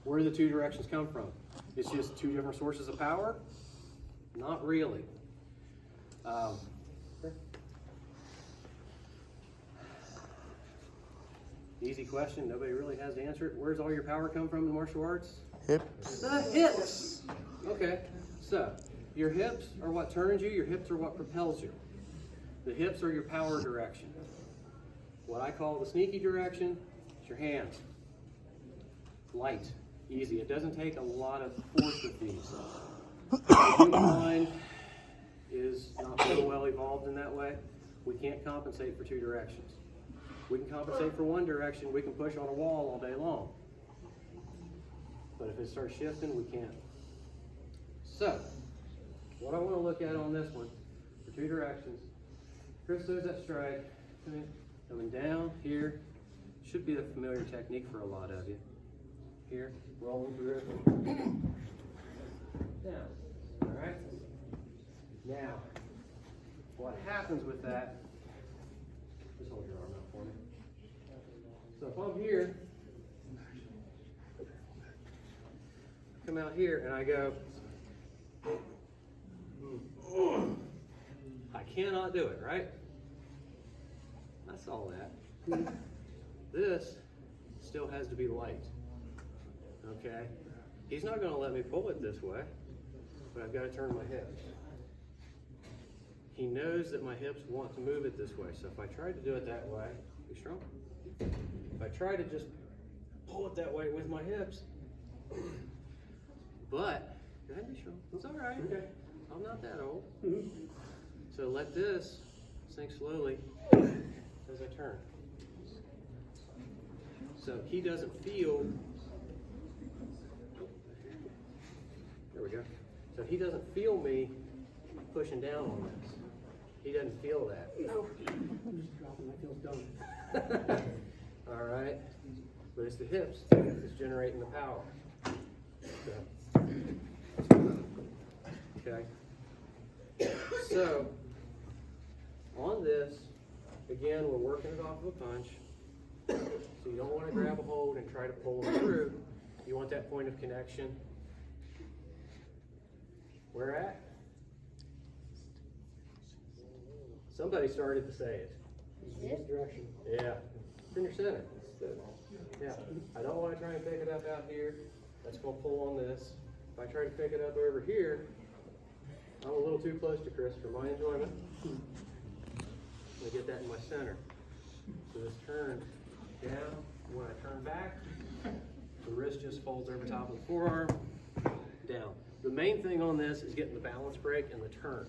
Where do the two directions come from? It's just two different sources of power? Not really. Easy question, nobody really has to answer it. Where's all your power come from in martial arts? Hips. The hips. Okay, so your hips are what turns you, your hips are what propels you. The hips are your power direction. What I call the sneaky direction is your hands. Light, easy. It doesn't take a lot of force with these. The human mind is not so well evolved in that way. We can't compensate for two directions. We can compensate for one direction, we can push on a wall all day long. But if it starts shifting, we can't. So, what I want to look at on this one, for two directions, Chris throws that strike, coming down here, should be a familiar technique for a lot of you. Here, rolling through, down, all right? Now, what happens with that, just hold your arm out for me. So if I'm here, come out here and I go, I cannot do it, right? I saw that. This still has to be light, okay? He's not gonna let me pull it this way, but I've gotta turn my hips. He knows that my hips want to move it this way, so if I try to do it that way, be strong. If I try to just pull it that way with my hips, but, go ahead, be strong. It's all right. Okay. I'm not that old. So let this sink slowly as I turn. So he doesn't feel, there we go. So he doesn't feel me pushing down on this. He doesn't feel that. No. I'm just dropping, I feel dumb. All right. But it's the hips that's generating the power. Okay. So, on this, again, we're working it off of a punch. So you don't want to grab a hold and try to pull it through. You want that point of connection. Where at? Somebody started to say it. This direction. Yeah. It's in your center. Yeah. I don't want to try and pick it up out here. That's going to pull on this. If I try to pick it up over here, I'm a little too close to Chris for my enjoyment. I get that in my center. So this turns down. When I turn back, the wrist just folds over top of the forearm, down. The main thing on this is getting the balance break and the turn.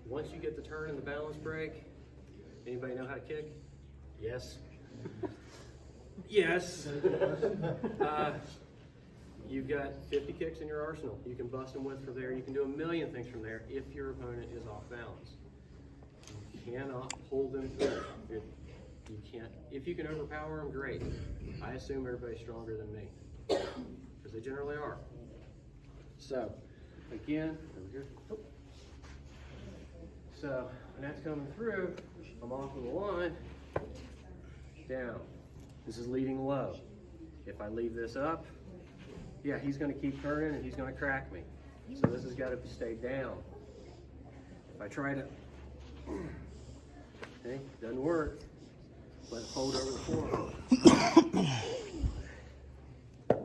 Once you get the turn and the balance break, anybody know how to kick? Yes. Yes. You've got 50 kicks in your arsenal. You can bust them with from there. You can do a million things from there if your opponent is off balance. You cannot pull them through. You can't. If you can overpower them, great. I assume everybody's stronger than me, because they generally are. So, again, over here. So, when that's coming through, I'm off of the line, down. This is leading low. If I leave this up, yeah, he's going to keep turning and he's going to crack me. So this has got to stay down. If I try to, okay, doesn't work. Let it fold over the forearm. So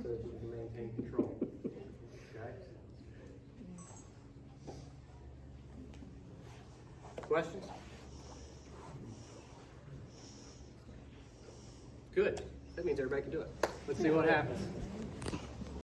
that you can maintain control. Okay? Questions? Good. That means everybody can do it. Let's see what happens.